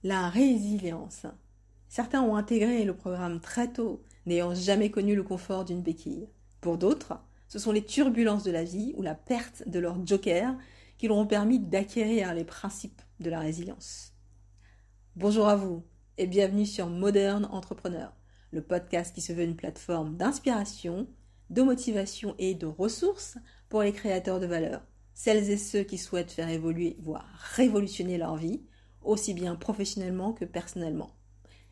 La résilience. Certains ont intégré le programme très tôt, n'ayant jamais connu le confort d'une béquille. Pour d'autres, ce sont les turbulences de la vie ou la perte de leur joker qui leur ont permis d'acquérir les principes de la résilience. Bonjour à vous et bienvenue sur Modern Entrepreneur, le podcast qui se veut une plateforme d'inspiration, de motivation et de ressources pour les créateurs de valeur, celles et ceux qui souhaitent faire évoluer, voire révolutionner leur vie, aussi bien professionnellement que personnellement.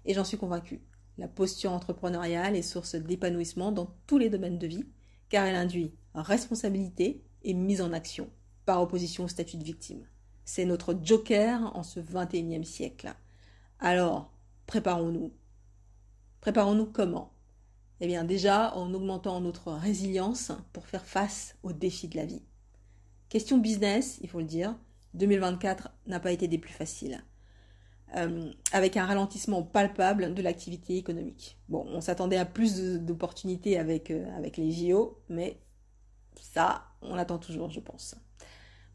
Et j'en suis convaincue, la posture entrepreneuriale est source d'épanouissement dans tous les domaines de vie, car elle induit responsabilité et mise en action, par opposition au statut de victime. C'est notre joker en ce 21e siècle. Alors, préparons-nous. Préparons-nous comment ? Eh bien déjà en augmentant notre résilience pour faire face aux défis de la vie. Question business, il faut le dire, 2024 n'a pas été des plus faciles. Avec un ralentissement palpable de l'activité économique. Bon, on s'attendait à plus d'opportunités avec les JO, mais ça, on attend toujours, je pense.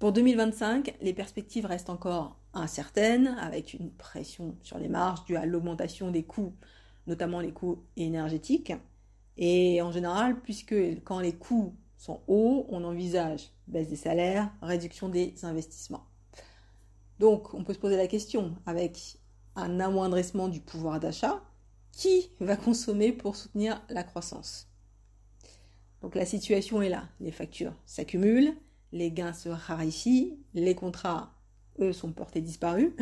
Pour 2025, les perspectives restent encore incertaines, avec une pression sur les marges due à l'augmentation des coûts, notamment les coûts énergétiques. Et en général, puisque quand les coûts sont hauts, on envisage baisse des salaires, réduction des investissements. Donc, on peut se poser la question, avec un amoindrissement du pouvoir d'achat, qui va consommer pour soutenir la croissance ? Donc, la situation est là. Les factures s'accumulent, les gains se raréfient, les contrats, eux, sont portés disparus.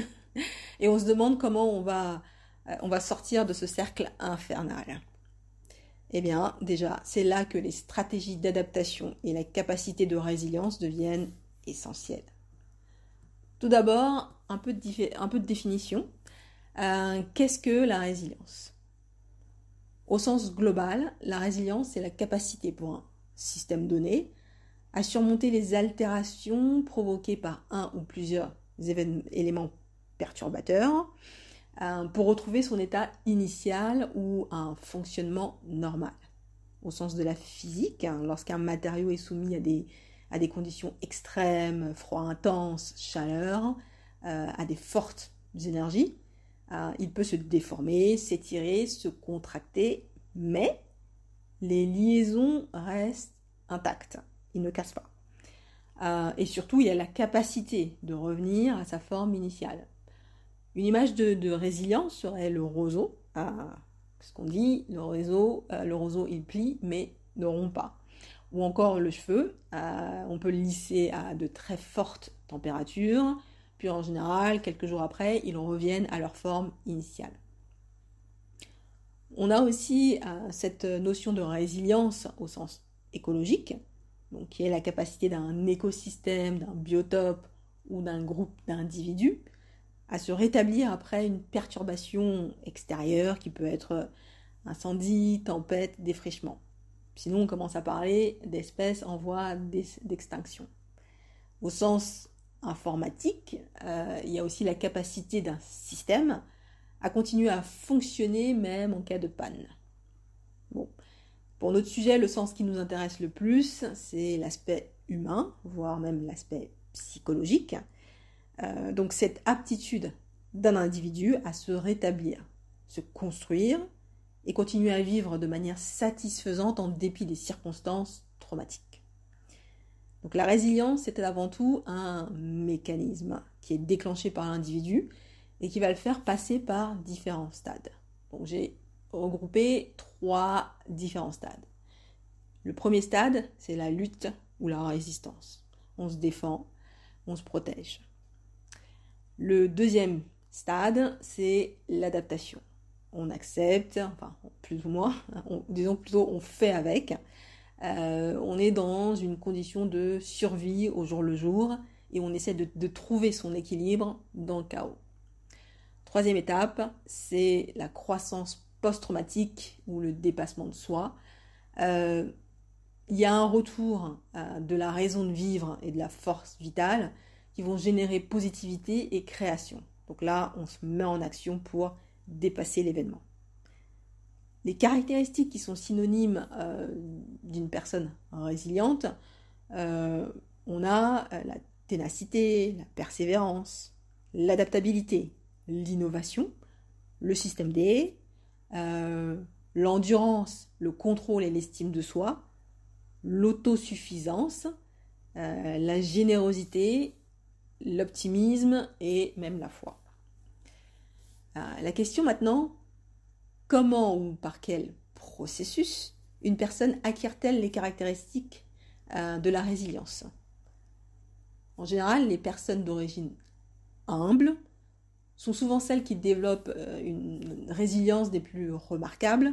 Et on se demande comment on va sortir de ce cercle infernal. Eh bien, déjà, c'est là que les stratégies d'adaptation et la capacité de résilience deviennent essentielles. Tout d'abord, un peu de définition. Qu'est-ce que la résilience ? Au sens global, la résilience, c'est la capacité pour un système donné à surmonter les altérations provoquées par un ou plusieurs éléments perturbateurs pour retrouver son état initial ou un fonctionnement normal. Au sens de la physique, lorsqu'un matériau est soumis à des conditions extrêmes, froid intense, chaleur, à des fortes énergies, il peut se déformer, s'étirer, se contracter, mais les liaisons restent intactes, ils ne cassent pas. Et surtout, il y a la capacité de revenir à sa forme initiale. Une image de résilience serait le roseau. Ce qu'on dit, le roseau il plie mais ne rompt pas. Ou encore le cheveu, on peut le lisser à de très fortes températures, puis en général, quelques jours après, ils reviennent à leur forme initiale. On a aussi cette notion de résilience au sens écologique, donc qui est la capacité d'un écosystème, d'un biotope ou d'un groupe d'individus à se rétablir après une perturbation extérieure qui peut être incendie, tempête, défrichement. Sinon, on commence à parler d'espèces en voie d'extinction. Au sens informatique, il y a aussi la capacité d'un système à continuer à fonctionner même en cas de panne. Bon. Pour notre sujet, le sens qui nous intéresse le plus, c'est l'aspect humain, voire même l'aspect psychologique. Donc cette aptitude d'un individu à se rétablir, se construire et continuer à vivre de manière satisfaisante en dépit des circonstances traumatiques. Donc la résilience, c'est avant tout un mécanisme qui est déclenché par l'individu et qui va le faire passer par différents stades. Donc j'ai regroupé 3 différents stades. Le premier stade, c'est la lutte ou la résistance. On se défend, on se protège. Le deuxième stade, c'est l'adaptation. On accepte, enfin plus ou moins, disons plutôt on fait avec. On est dans une condition de survie au jour le jour et on essaie de trouver son équilibre dans le chaos. Troisième étape, c'est la croissance post-traumatique ou le dépassement de soi. Il y a un retour de la raison de vivre et de la force vitale qui vont générer positivité et création. Donc là, on se met en action pour dépasser l'événement. Les caractéristiques qui sont synonymes d'une personne résiliente, on a la ténacité, la persévérance, l'adaptabilité, l'innovation, le système D, l'endurance, le contrôle et l'estime de soi, l'autosuffisance, la générosité, l'optimisme et même la foi. La question maintenant, comment ou par quel processus une personne acquiert-elle les caractéristiques de la résilience? En général, les personnes d'origine humble sont souvent celles qui développent une résilience des plus remarquables,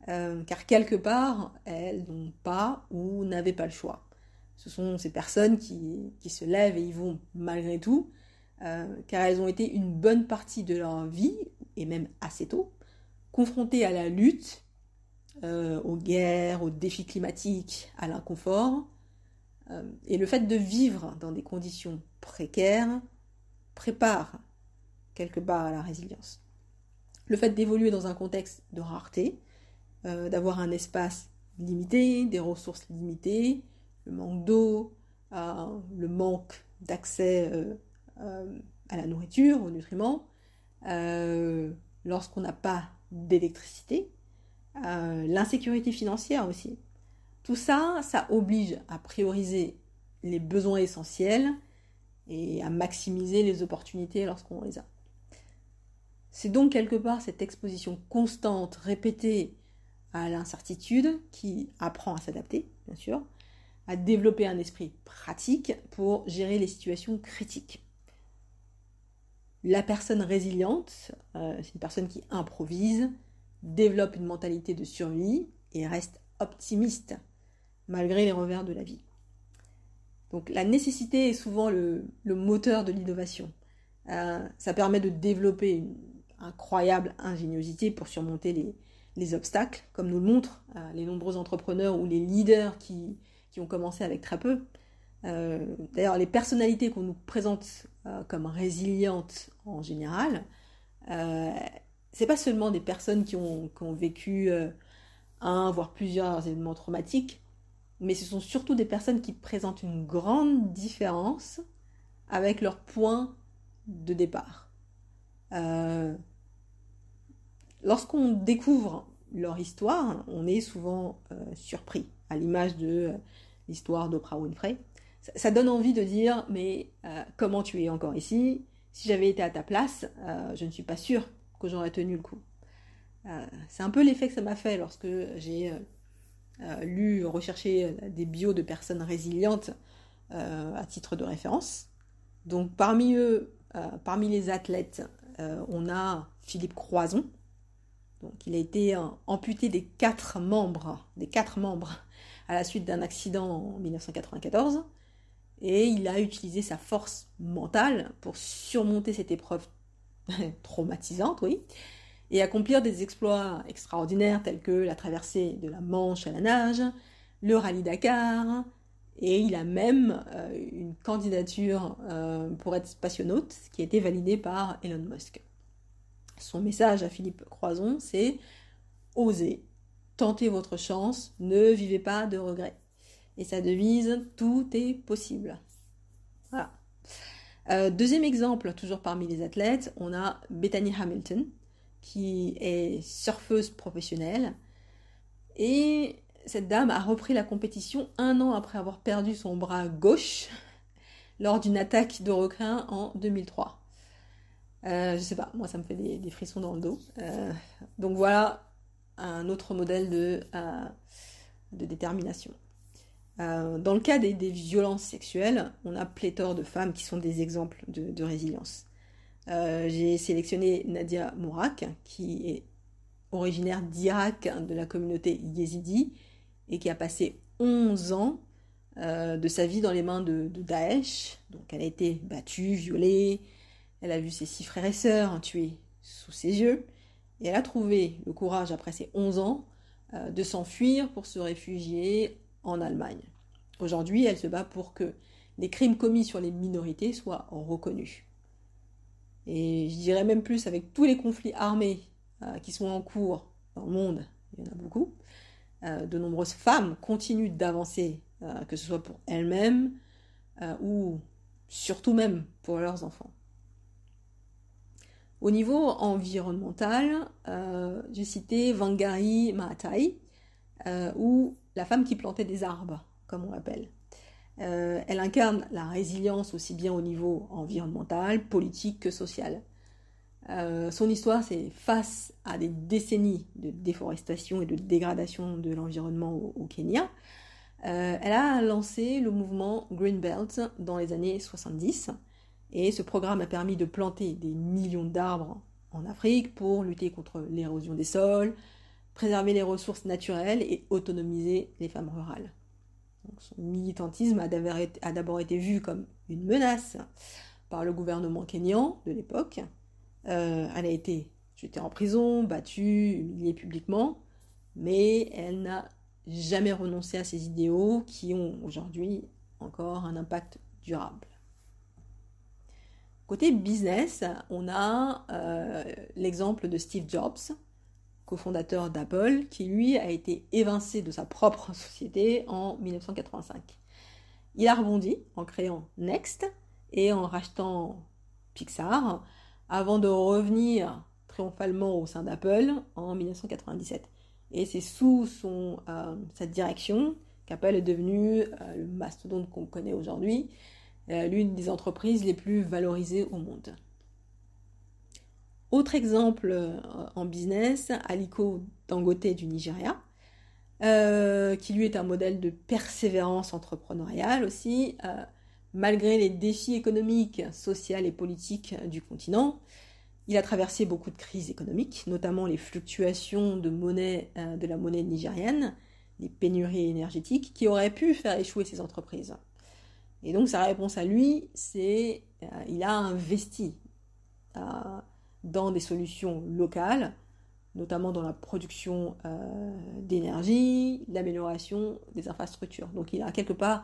car quelque part, elles n'ont pas ou n'avaient pas le choix. Ce sont ces personnes qui se lèvent et y vont malgré tout, car elles ont été une bonne partie de leur vie, et même assez tôt, confrontées à la lutte, aux guerres, aux défis climatiques, à l'inconfort. Et le fait de vivre dans des conditions précaires prépare quelque part à la résilience. Le fait d'évoluer dans un contexte de rareté, d'avoir un espace limité, des ressources limitées, le manque d'eau, le manque d'accès à la nourriture, aux nutriments, lorsqu'on n'a pas d'électricité, l'insécurité financière aussi. Tout ça, ça oblige à prioriser les besoins essentiels et à maximiser les opportunités lorsqu'on les a. C'est donc quelque part cette exposition constante, répétée à l'incertitude qui apprend à s'adapter, bien sûr, à développer un esprit pratique pour gérer les situations critiques. La personne résiliente, c'est une personne qui improvise, développe une mentalité de survie et reste optimiste malgré les revers de la vie. Donc la nécessité est souvent le moteur de l'innovation. Ça permet de développer une incroyable ingéniosité pour surmonter les obstacles, comme nous le montrent les nombreux entrepreneurs ou les leaders qui ont commencé avec très peu. D'ailleurs, les personnalités qu'on nous présente comme résilientes en général, c'est pas seulement des personnes qui ont vécu un voire plusieurs événements traumatiques, mais ce sont surtout des personnes qui présentent une grande différence avec leur point de départ. Lorsqu'on découvre leur histoire, on est souvent surpris, à l'image de l'histoire d'Oprah Winfrey. Ça donne envie de dire, mais comment tu es encore ici? Si j'avais été à ta place, je ne suis pas sûre que j'aurais tenu le coup. C'est un peu l'effet que ça m'a fait lorsque j'ai recherché des bios de personnes résilientes à titre de référence. Donc parmi eux, parmi les athlètes, on a Philippe Croizon. Donc il a été amputé des quatre membres à la suite d'un accident en 1994. Et il a utilisé sa force mentale pour surmonter cette épreuve traumatisante, oui, et accomplir des exploits extraordinaires tels que la traversée de la Manche à la nage, le rallye Dakar, et il a même une candidature pour être spationaute, qui a été validée par Elon Musk. Son message à Philippe Croizon, c'est « Osez, tentez votre chance, ne vivez pas de regrets ». Et sa devise, tout est possible. Voilà. Deuxième exemple, toujours parmi les athlètes, on a Bethany Hamilton, qui est surfeuse professionnelle. Et cette dame a repris la compétition 1 an après avoir perdu son bras gauche lors d'une attaque de requin en 2003. Je sais pas, moi ça me fait des frissons dans le dos. Donc voilà un autre modèle de détermination. Dans le cas des violences sexuelles, on a pléthore de femmes qui sont des exemples de résilience. J'ai sélectionné Nadia Mourak, qui est originaire d'Irak, de la communauté yézidi, et qui a passé 11 ans de sa vie dans les mains de Daesh. Donc elle a été battue, violée, elle a vu ses 6 frères et sœurs tués sous ses yeux, et elle a trouvé le courage, après ces 11 ans, de s'enfuir pour se réfugier en Allemagne. Aujourd'hui, elle se bat pour que les crimes commis sur les minorités soient reconnus. Et je dirais même plus, avec tous les conflits armés qui sont en cours dans le monde, il y en a beaucoup, de nombreuses femmes continuent d'avancer, que ce soit pour elles-mêmes ou surtout même pour leurs enfants. Au niveau environnemental, j'ai cité Wangari Maathai, ou la femme qui plantait des arbres, comme on l'appelle. Elle incarne la résilience aussi bien au niveau environnemental, politique que social. Son histoire, c'est face à des décennies de déforestation et de dégradation de l'environnement au Kenya. Elle a lancé le mouvement Green Belt dans les années 70 et ce programme a permis de planter des millions d'arbres en Afrique pour lutter contre l'érosion des sols, préserver les ressources naturelles et autonomiser les femmes rurales. Donc, son militantisme a d'abord été vu comme une menace par le gouvernement kényan de l'époque. Elle a été jetée en prison, battue, humiliée publiquement, mais elle n'a jamais renoncé à ses idéaux qui ont aujourd'hui encore un impact durable. Côté business, on a l'exemple de Steve Jobs, cofondateur d'Apple, qui lui a été évincé de sa propre société en 1985. Il a rebondi en créant Next et en rachetant Pixar, avant de revenir triomphalement au sein d'Apple en 1997. Et c'est sous cette direction qu'Apple est devenu le mastodonte qu'on connaît aujourd'hui, l'une des entreprises les plus valorisées au monde. Autre exemple en business, Aliko Dangote du Nigeria, qui lui est un modèle de persévérance entrepreneuriale aussi, malgré les défis économiques, sociaux et politiques du continent. Il a traversé beaucoup de crises économiques, notamment les fluctuations de la monnaie nigérienne, les pénuries énergétiques qui auraient pu faire échouer ces entreprises. Et donc sa réponse à lui, c'est il a investi dans des solutions locales, notamment dans la production d'énergie, l'amélioration des infrastructures. Donc il a quelque part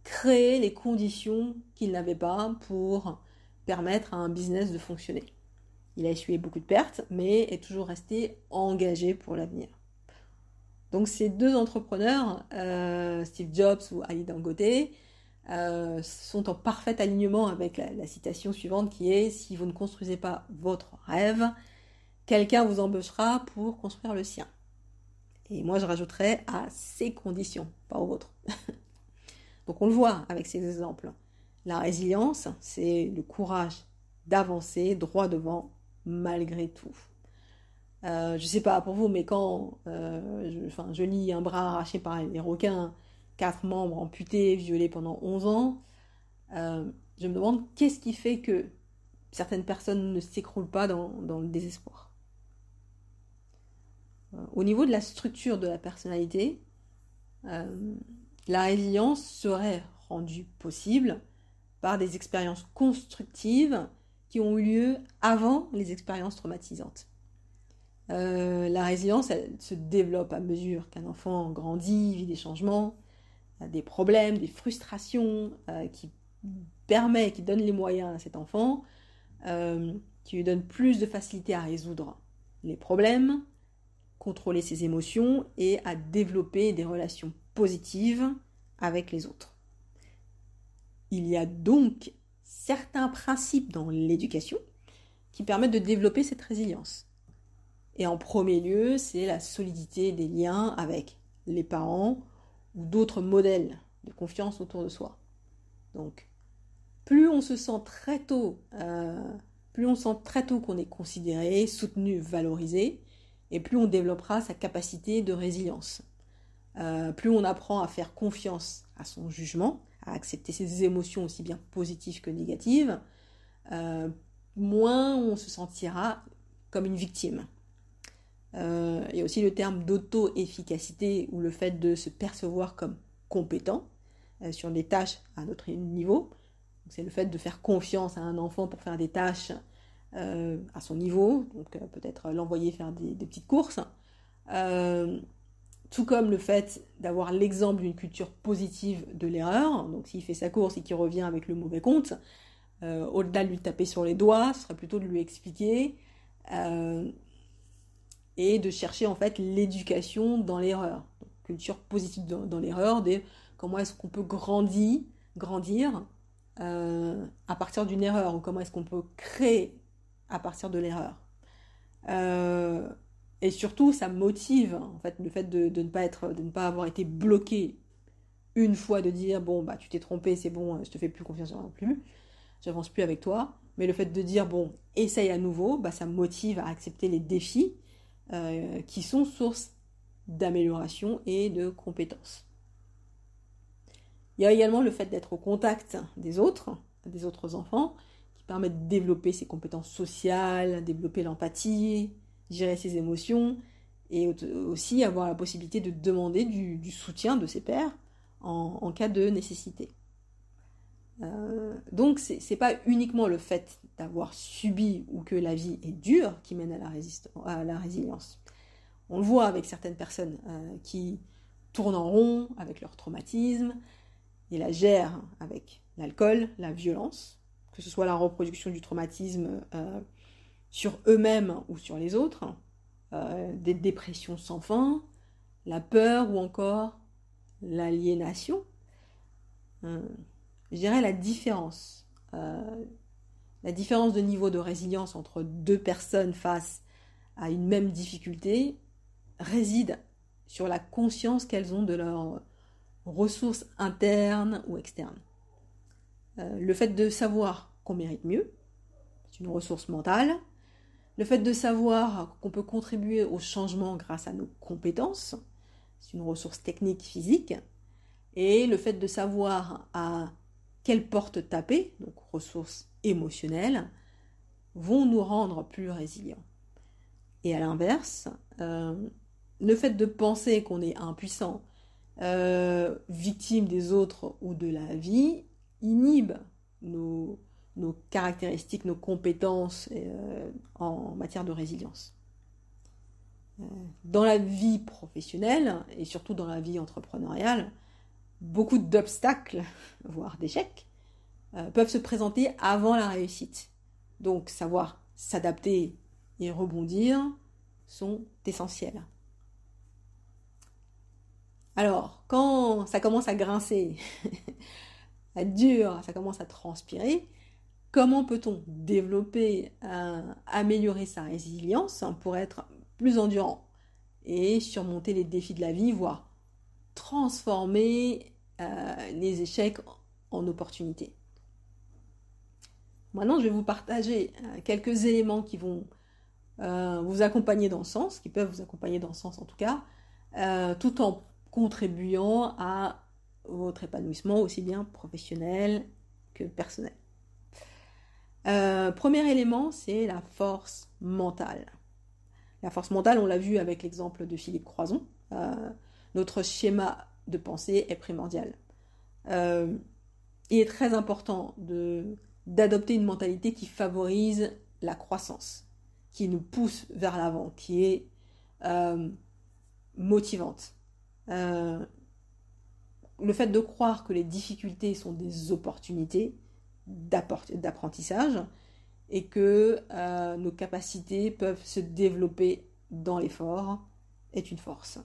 créé les conditions qu'il n'avait pas pour permettre à un business de fonctionner. Il a essuyé beaucoup de pertes, mais est toujours resté engagé pour l'avenir. Donc ces deux entrepreneurs, Steve Jobs ou Ali Dangote, sont en parfait alignement avec la citation suivante qui est « Si vous ne construisez pas votre rêve, quelqu'un vous embauchera pour construire le sien. » Et moi je rajouterais à ses conditions, pas aux vôtres. Donc on le voit avec ces exemples. La résilience, c'est le courage d'avancer droit devant malgré tout. Je sais pas pour vous, mais quand je lis un bras arraché par les requins, 4 membres amputés, violés pendant 11 ans, je me demande qu'est-ce qui fait que certaines personnes ne s'écroulent pas dans le désespoir. Au niveau de la structure de la personnalité, la résilience serait rendue possible par des expériences constructives qui ont eu lieu avant les expériences traumatisantes. La résilience, elle se développe à mesure qu'un enfant grandit, vit des changements, des problèmes, des frustrations, qui donnent les moyens à cet enfant, qui lui donnent plus de facilité à résoudre les problèmes, contrôler ses émotions et à développer des relations positives avec les autres. Il y a donc certains principes dans l'éducation qui permettent de développer cette résilience. Et en premier lieu, c'est la solidité des liens avec les parents ou d'autres modèles de confiance autour de soi. Donc, plus on sent très tôt qu'on est considéré, soutenu, valorisé, et plus on développera sa capacité de résilience. Plus on apprend à faire confiance à son jugement, à accepter ses émotions aussi bien positives que négatives, moins on se sentira comme une victime. Il y a aussi le terme d'auto-efficacité ou le fait de se percevoir comme compétent sur des tâches à notre niveau. Donc, c'est le fait de faire confiance à un enfant pour faire des tâches à son niveau, donc peut-être l'envoyer faire des petites courses. Tout comme le fait d'avoir l'exemple d'une culture positive de l'erreur. Donc s'il fait sa course et qu'il revient avec le mauvais compte, au-delà de lui taper sur les doigts, ce serait plutôt de lui expliquer et de chercher en fait l'éducation dans l'erreur. Donc, culture positive dans l'erreur, comment est-ce qu'on peut grandir à partir d'une erreur, ou comment est-ce qu'on peut créer à partir de l'erreur. Et surtout, ça motive, en fait, le fait de ne pas avoir été bloqué une fois, de dire bon bah tu t'es trompé, c'est bon, je te fais plus confiance non plus, j'avance plus avec toi. Mais le fait de dire bon, essaye à nouveau, bah ça me motive à accepter les défis qui sont source d'amélioration et de compétences. Il y a également le fait d'être au contact des autres enfants, qui permet de développer ses compétences sociales, développer l'empathie, gérer ses émotions, et aussi avoir la possibilité de demander du soutien de ses pairs en cas de nécessité. Donc c'est pas uniquement le fait d'avoir subi ou que la vie est dure qui mène à la résilience. On le voit avec certaines personnes qui tournent en rond avec leur traumatisme et la gèrent avec l'alcool, la violence, que ce soit la reproduction du traumatisme sur eux-mêmes ou sur les autres, des dépressions sans fin, la peur ou encore l'aliénation. Je dirais la différence de niveau de résilience entre deux personnes face à une même difficulté réside sur la conscience qu'elles ont de leurs ressources internes ou externes. Le fait de savoir qu'on mérite mieux, c'est une ressource mentale. Le fait de savoir qu'on peut contribuer au changement grâce à nos compétences, c'est une ressource technique, physique. Et le fait de savoir à quelle porte taper, donc ressources émotionnelles, vont nous rendre plus résilients. Et à l'inverse, le fait de penser qu'on est impuissant, victime des autres ou de la vie, inhibe nos caractéristiques, nos compétences en matière de résilience. Dans la vie professionnelle et surtout dans la vie entrepreneuriale, beaucoup d'obstacles, voire d'échecs, peuvent se présenter avant la réussite. Donc savoir s'adapter et rebondir sont essentiels. Alors, quand ça commence à grincer, à être dur, ça commence à transpirer, comment peut-on développer, améliorer sa résilience pour être plus endurant et surmonter les défis de la vie, voire transformer les échecs en opportunités. Maintenant, je vais vous partager quelques éléments qui vont vous accompagner dans ce sens, qui peuvent vous accompagner dans ce sens en tout cas, tout en contribuant à votre épanouissement aussi bien professionnel que personnel. Premier élément, c'est la force mentale. La force mentale, on l'a vu avec l'exemple de Philippe Croison. Notre schéma de pensée est primordial. Il est très important d'adopter une mentalité qui favorise la croissance, qui nous pousse vers l'avant, qui est motivante. Le fait de croire que les difficultés sont des opportunités d'apprentissage et que nos capacités peuvent se développer dans l'effort est une force.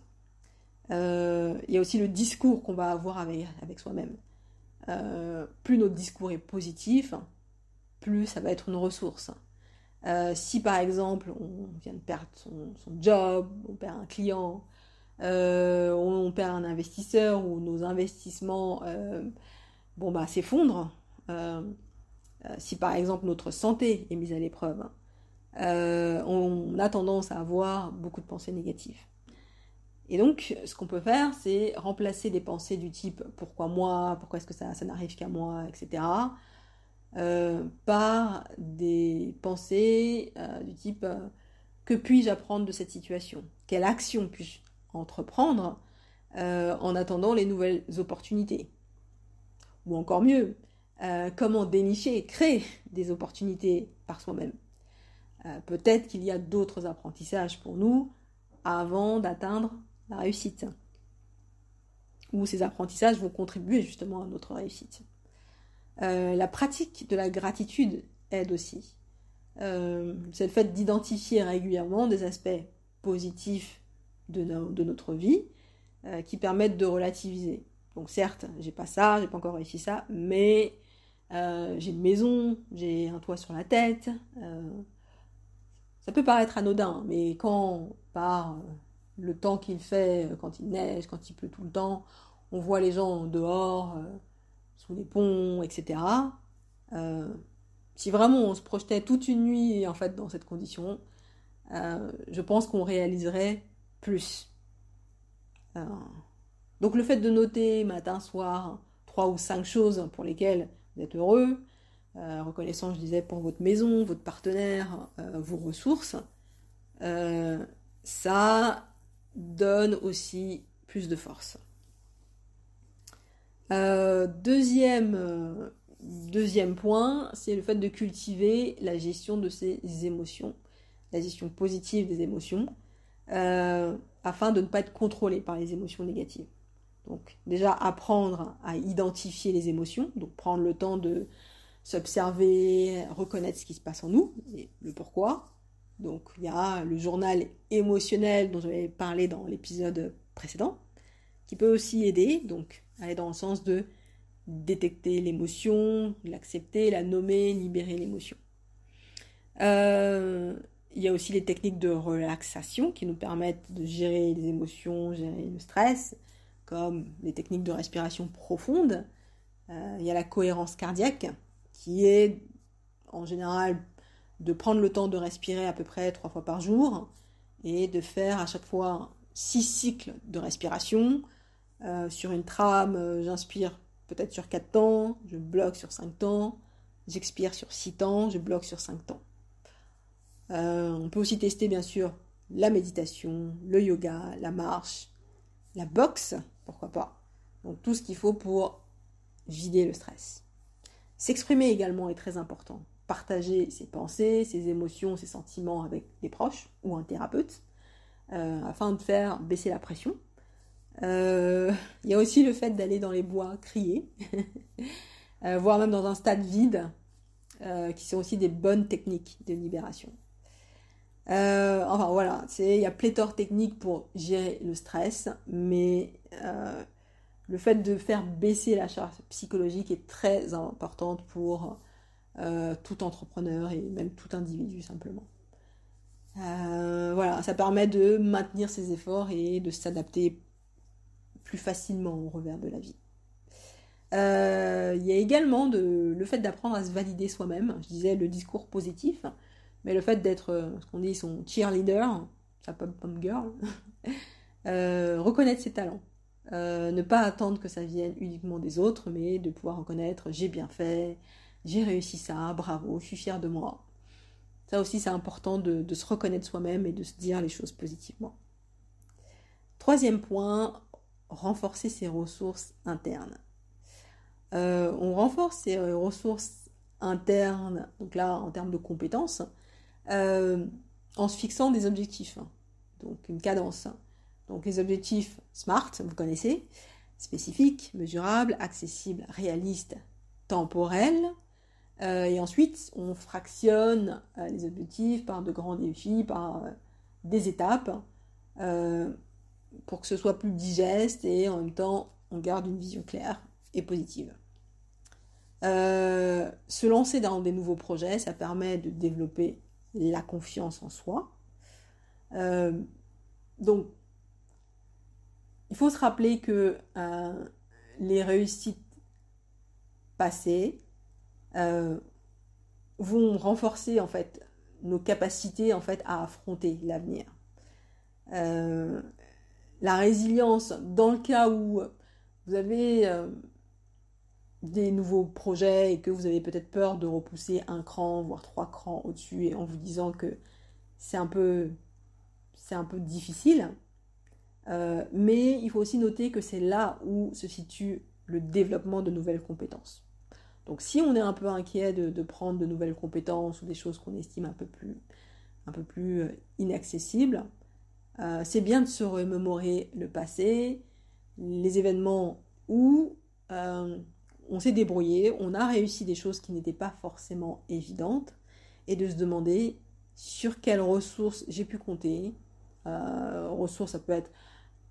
Il y a aussi le discours qu'on va avoir avec soi-même. Plus notre discours est positif, plus ça va être une ressource. Si par exemple on vient de perdre son job, on perd un client, on perd un investisseur ou nos investissements s'effondrent, si par exemple notre santé est mise à l'épreuve, on a tendance à avoir beaucoup de pensées négatives. Et donc, ce qu'on peut faire, c'est remplacer des pensées du type « pourquoi moi ? Pourquoi est-ce que ça n'arrive qu'à moi ?» etc. Par des pensées du type « que puis-je apprendre de cette situation ? Quelle action puis-je entreprendre en attendant les nouvelles opportunités ?» Ou encore mieux, comment dénicher, créer des opportunités par soi-même. Peut-être qu'il y a d'autres apprentissages pour nous avant d'atteindre la réussite. Ou ces apprentissages vont contribuer justement à notre réussite. La pratique de la gratitude aide aussi. C'est le fait d'identifier régulièrement des aspects positifs de notre vie qui permettent de relativiser. Donc certes, j'ai pas ça, j'ai pas encore réussi ça, mais j'ai une maison, j'ai un toit sur la tête, Ça peut paraître anodin, mais quand par le temps qu'il fait, quand il neige, quand il pleut tout le temps, on voit les gens dehors, sous les ponts, etc. Euh, Si vraiment on se projetait toute une nuit en fait dans cette condition, je pense qu'on réaliserait plus. Euh, donc le fait de noter matin, soir, 3 ou 5 choses pour lesquelles vous êtes heureux, reconnaissant, je disais, pour votre maison, votre partenaire, vos ressources, ça donne aussi plus de force. Deuxième point, c'est le fait de cultiver la gestion de ses émotions, la gestion positive des émotions, afin de ne pas être contrôlé par les émotions négatives. Donc déjà apprendre à identifier les émotions, donc prendre le temps de s'observer, reconnaître ce qui se passe en nous, et le pourquoi. Donc il y a le journal émotionnel dont j'avais parlé dans l'épisode précédent, qui peut aussi aider, donc aller dans le sens de détecter l'émotion, l'accepter, la nommer, libérer l'émotion. Il y a aussi les techniques de relaxation qui nous permettent de gérer les émotions, gérer le stress, comme les techniques de respiration profonde. Il y a la cohérence cardiaque qui est en général de prendre le temps de respirer à peu près 3 fois par jour et de faire à chaque fois 6 cycles de respiration. Sur une trame, j'inspire peut-être sur 4 temps, je bloque sur 5 temps, j'expire sur 6 temps, je bloque sur 5 temps. On peut aussi tester bien sûr la méditation, le yoga, la marche, la boxe, pourquoi pas. Donc tout ce qu'il faut pour vider le stress. S'exprimer également est très important. Partager ses pensées, ses émotions, ses sentiments avec des proches ou un thérapeute, afin de faire baisser la pression. Il y a aussi le fait d'aller dans les bois crier, voire même dans un stade vide, qui sont aussi des bonnes techniques de libération. Enfin voilà, il y a pléthore de techniques pour gérer le stress, mais le fait de faire baisser la charge psychologique est très importante pour tout entrepreneur et même tout individu simplement. Voilà, ça permet de maintenir ses efforts et de s'adapter plus facilement au revers de la vie. Il y a également le fait d'apprendre à se valider soi-même. Je disais le discours positif, mais le fait d'être, ce qu'on dit, son cheerleader, sa pom-pom girl, reconnaître ses talents. Ne pas attendre que ça vienne uniquement des autres, mais de pouvoir reconnaître j'ai bien fait, j'ai réussi ça, bravo, je suis fière de moi. Ça aussi, c'est important de se reconnaître soi-même et de se dire les choses positivement. Troisième point, renforcer ses ressources internes. On renforce ses ressources internes, donc là en termes de compétences, en se fixant des objectifs, donc une cadence. Donc les objectifs SMART, vous connaissez, spécifiques, mesurables, accessibles, réalistes, temporels. Et ensuite, on fractionne les objectifs par de grands défis, par des étapes, pour que ce soit plus digeste et en même temps, on garde une vision claire et positive. Se lancer dans des nouveaux projets, ça permet de développer la confiance en soi. Donc, il faut se rappeler que les réussites passées vont renforcer en fait nos capacités en fait à affronter l'avenir. La résilience, dans le cas où vous avez des nouveaux projets et que vous avez peut-être peur de repousser 1 cran, voire 3 crans au-dessus et en vous disant que c'est un peu difficile. Mais il faut aussi noter que c'est là où se situe le développement de nouvelles compétences. Donc si on est un peu inquiet de prendre de nouvelles compétences ou des choses qu'on estime un peu plus inaccessibles, c'est bien de se remémorer le passé, les événements où on s'est débrouillé, on a réussi des choses qui n'étaient pas forcément évidentes, et de se demander sur quelles ressources j'ai pu compter. Ressources, ça peut être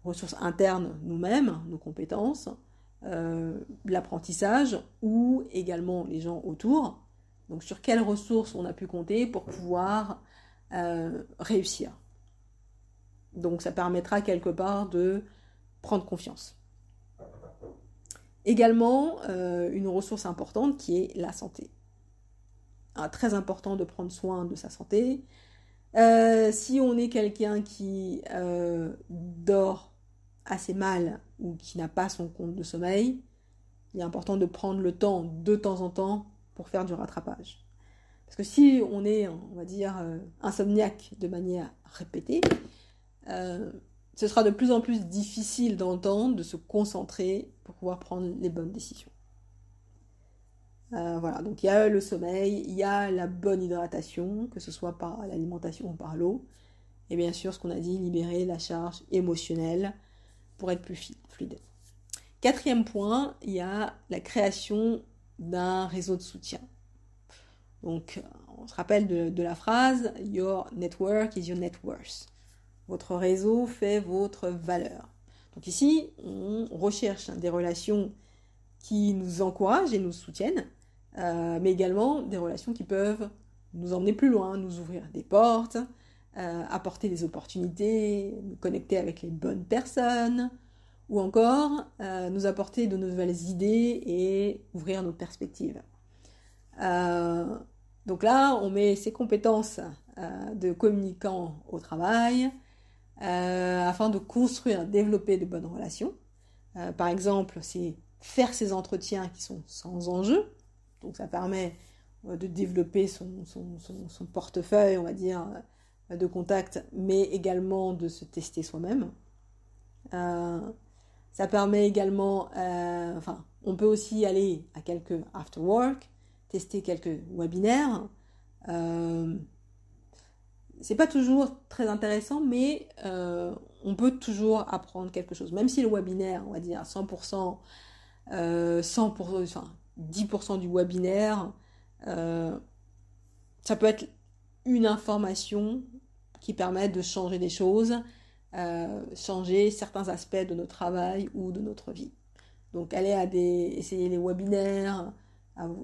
ressources internes nous-mêmes, nos compétences, l'apprentissage ou également les gens autour. Donc sur quelles ressources on a pu compter pour pouvoir réussir. Donc ça permettra quelque part de prendre confiance. Également, une ressource importante qui est la santé. Très important de prendre soin de sa santé. Si on est quelqu'un qui dort assez mal ou qui n'a pas son compte de sommeil, il est important de prendre le temps de temps en temps pour faire du rattrapage. Parce que si on est, on va dire, insomniaque de manière répétée, ce sera de plus en plus difficile dans le temps de se concentrer pour pouvoir prendre les bonnes décisions. Voilà, donc il y a le sommeil, il y a la bonne hydratation, que ce soit par l'alimentation ou par l'eau. Et bien sûr, ce qu'on a dit, libérer la charge émotionnelle pour être plus fluide. Quatrième point, il y a la création d'un réseau de soutien. Donc, on se rappelle de la phrase « Your network is your net worth ». Votre réseau fait votre valeur. Donc ici, on recherche des relations qui nous encouragent et nous soutiennent, mais également des relations qui peuvent nous emmener plus loin, nous ouvrir des portes, apporter des opportunités, nous connecter avec les bonnes personnes, ou encore nous apporter de nouvelles idées et ouvrir nos perspectives. Donc là, on met ses compétences de communicant au travail afin de construire, développer de bonnes relations. Par exemple, c'est faire ces entretiens qui sont sans enjeu. Donc ça permet de développer son portefeuille, on va dire, de contacts, mais également de se tester soi-même. Ça permet également, on peut aussi aller à quelques after work, tester quelques webinaires. C'est pas toujours très intéressant, mais on peut toujours apprendre quelque chose. Même si le webinaire, on va dire 100%, 10% du webinaire, ça peut être une information qui permet de changer des choses, changer certains aspects de notre travail ou de notre vie. Donc aller essayer les webinaires,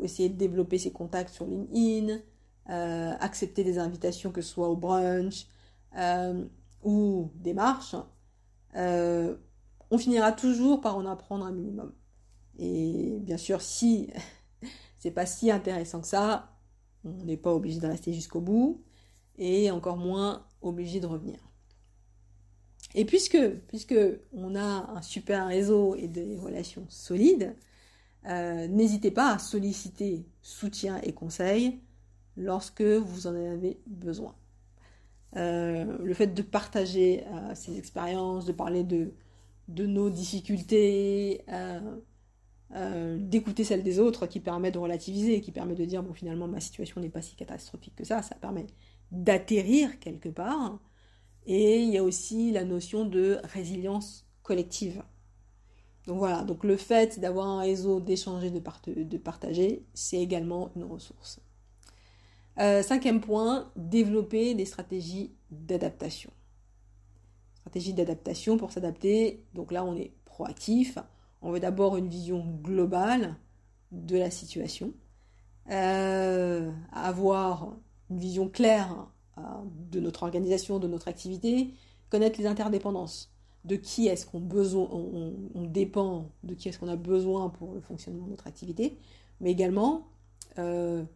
essayer de développer ses contacts sur LinkedIn, accepter des invitations que ce soit au brunch ou des marches, on finira toujours par en apprendre un minimum. Et bien sûr, si c'est pas si intéressant que ça, on n'est pas obligé de rester jusqu'au bout et encore moins obligé de revenir. Et puisque on a un super réseau et des relations solides, n'hésitez pas à solliciter soutien et conseils lorsque vous en avez besoin. Le fait de partager ces expériences, de parler de nos difficultés, d'écouter celles des autres qui permet de relativiser, qui permet de dire bon finalement ma situation n'est pas si catastrophique que ça permet d'atterrir quelque part. Et il y a aussi la notion de résilience collective. Donc voilà, donc le fait d'avoir un réseau, d'échanger, de partager, c'est également une ressource. Cinquième point, développer des stratégies d'adaptation. Stratégie d'adaptation pour s'adapter, donc là on est proactif, on veut d'abord une vision globale de la situation, avoir une vision claire de notre organisation, de notre activité, connaître les interdépendances, de qui est-ce qu'on on dépend, de qui est-ce qu'on a besoin pour le fonctionnement de notre activité, mais également dans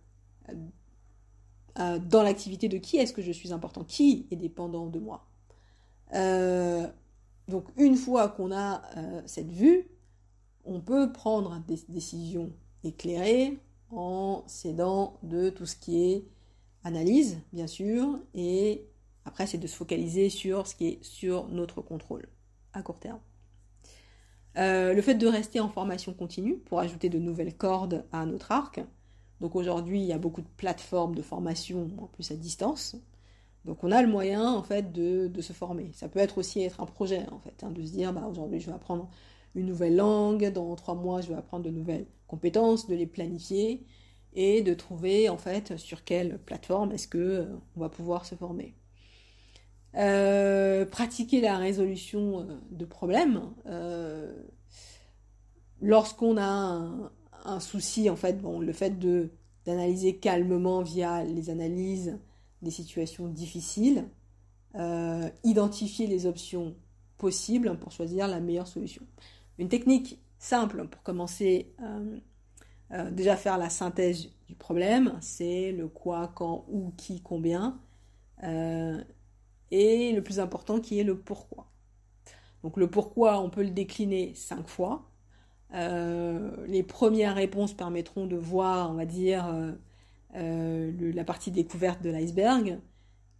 l'activité de qui est-ce que je suis important, qui est dépendant de moi. Donc une fois qu'on a cette vue, on peut prendre des décisions éclairées en s'aidant de tout ce qui est analyse, bien sûr, et après c'est de se focaliser sur ce qui est sur notre contrôle à court terme. Le fait de rester en formation continue pour ajouter de nouvelles cordes à notre arc. Donc aujourd'hui, il y a beaucoup de plateformes de formation, en plus à distance. Donc on a le moyen en fait de se former. Ça peut aussi être un projet en fait, de se dire aujourd'hui je vais apprendre une nouvelle langue, dans 3 mois je vais apprendre de nouvelles compétences, de les planifier et de trouver en fait sur quelle plateforme est-ce que on va pouvoir se former. Pratiquer la résolution de problèmes. Lorsqu'on a un souci, en fait, le fait d'analyser calmement via les analyses des situations difficiles, identifier les options possibles pour choisir la meilleure solution. Une technique simple pour commencer déjà faire la synthèse du problème, c'est le quoi, quand, où, qui, combien, et le plus important qui est le pourquoi. Donc le pourquoi, on peut le décliner 5 fois. Les premières réponses permettront de voir, on va dire, la partie découverte de l'iceberg.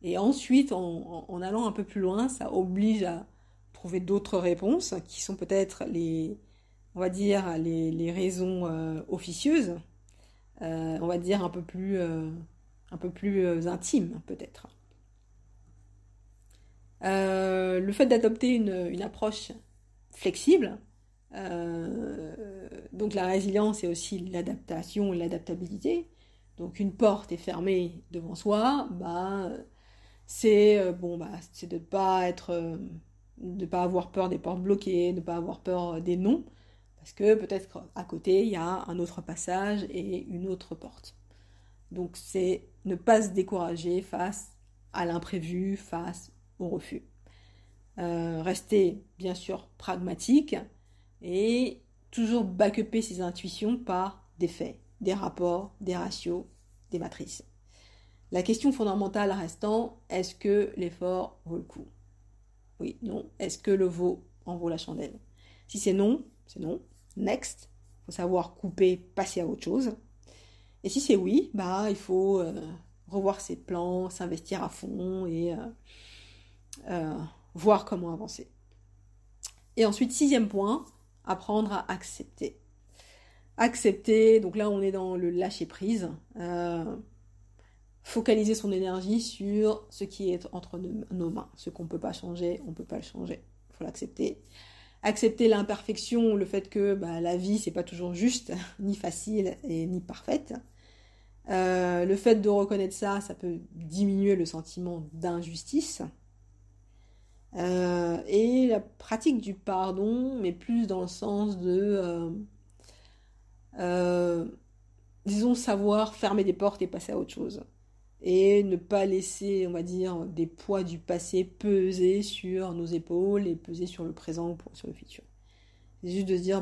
Et ensuite, en allant un peu plus loin, ça oblige à trouver d'autres réponses qui sont peut-être on va dire, les raisons officieuses, on va dire un peu plus intimes peut-être. Le fait d'adopter une approche flexible, donc la résilience c'est aussi l'adaptation et l'adaptabilité. Donc une porte est fermée devant soi, c'est c'est de pas avoir peur des portes bloquées, de ne pas avoir peur des non, parce que peut-être à côté il y a un autre passage et une autre porte. Donc c'est ne pas se décourager face à l'imprévu, face au refus. Rester bien sûr pragmatique et toujours backuper ses intuitions par des faits, des rapports, des ratios, des matrices. La question fondamentale restant, est-ce que l'effort vaut le coup? Oui, non. Est-ce que le veau en vaut la chandelle? Si c'est non, next. Il faut savoir couper, passer à autre chose. Et si c'est oui, il faut revoir ses plans, s'investir à fond et voir comment avancer. Et ensuite, 6e point, apprendre à accepter. Accepter, donc là on est dans le lâcher prise. Focaliser son énergie sur ce qui est entre nos mains. Ce qu'on ne peut pas changer, on ne peut pas le changer. Il faut l'accepter. Accepter l'imperfection, le fait que la vie, c'est pas toujours juste, ni facile et ni parfaite. Le fait de reconnaître ça, ça peut diminuer le sentiment d'injustice. Et la pratique du pardon, mais plus dans le sens de... disons, savoir fermer des portes et passer à autre chose. Et ne pas laisser, on va dire, des poids du passé peser sur nos épaules et peser sur le présent ou sur le futur. C'est juste de se dire,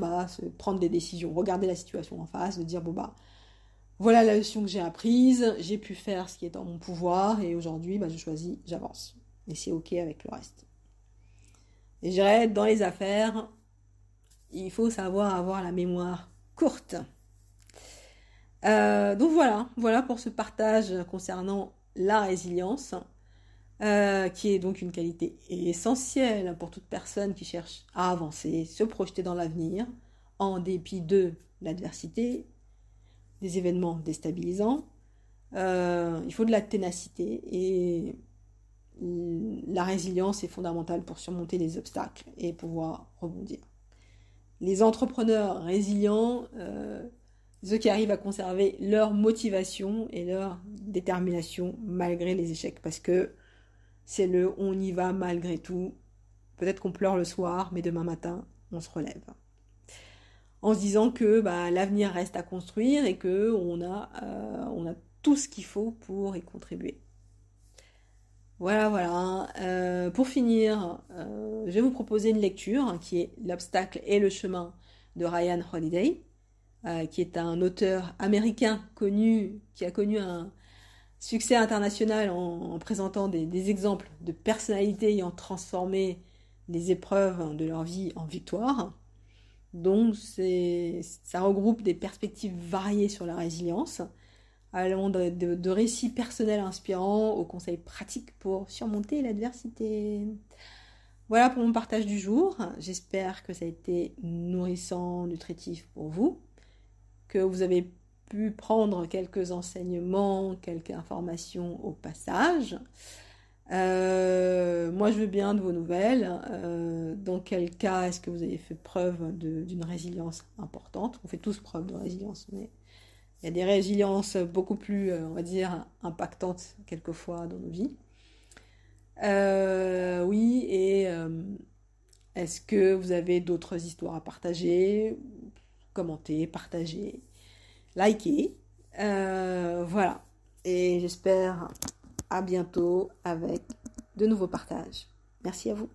prendre des décisions, regarder la situation en face, de dire, voilà la leçon que j'ai apprise, j'ai pu faire ce qui est en mon pouvoir, et aujourd'hui, je choisis, j'avance. Et c'est ok avec le reste. Et je dirais, dans les affaires, il faut savoir avoir la mémoire courte. Donc voilà pour ce partage concernant la résilience, qui est donc une qualité essentielle pour toute personne qui cherche à avancer, se projeter dans l'avenir, en dépit de l'adversité, des événements déstabilisants. Il faut de la ténacité et la résilience est fondamentale pour surmonter les obstacles et pouvoir rebondir. Les entrepreneurs résilients, ceux qui arrivent à conserver leur motivation et leur détermination malgré les échecs, parce que c'est on y va malgré tout. Peut-être qu'on pleure le soir, mais demain matin, on se relève. En se disant que l'avenir reste à construire et que on a tout ce qu'il faut pour y contribuer. Voilà. Pour finir, je vais vous proposer une lecture qui est L'obstacle et le chemin de Ryan Holiday, qui est un auteur américain connu, qui a connu un succès international en présentant des exemples de personnalités ayant transformé les épreuves de leur vie en victoire. Donc ça regroupe des perspectives variées sur la résilience, allant de récits personnels inspirants aux conseils pratiques pour surmonter l'adversité. Voilà pour mon partage du jour. J'espère que ça a été nourrissant, nutritif pour vous, que vous avez pu prendre quelques enseignements, quelques informations au passage. Moi, je veux bien de vos nouvelles. Dans quel cas est-ce que vous avez fait preuve d'une résilience importante? On fait tous preuve de résilience, mais il y a des résiliences beaucoup plus, on va dire, impactantes quelquefois dans nos vies. Oui, et est-ce que vous avez d'autres histoires à partager? Commenter, partager, liker. Voilà. Et j'espère à bientôt avec de nouveaux partages. Merci à vous.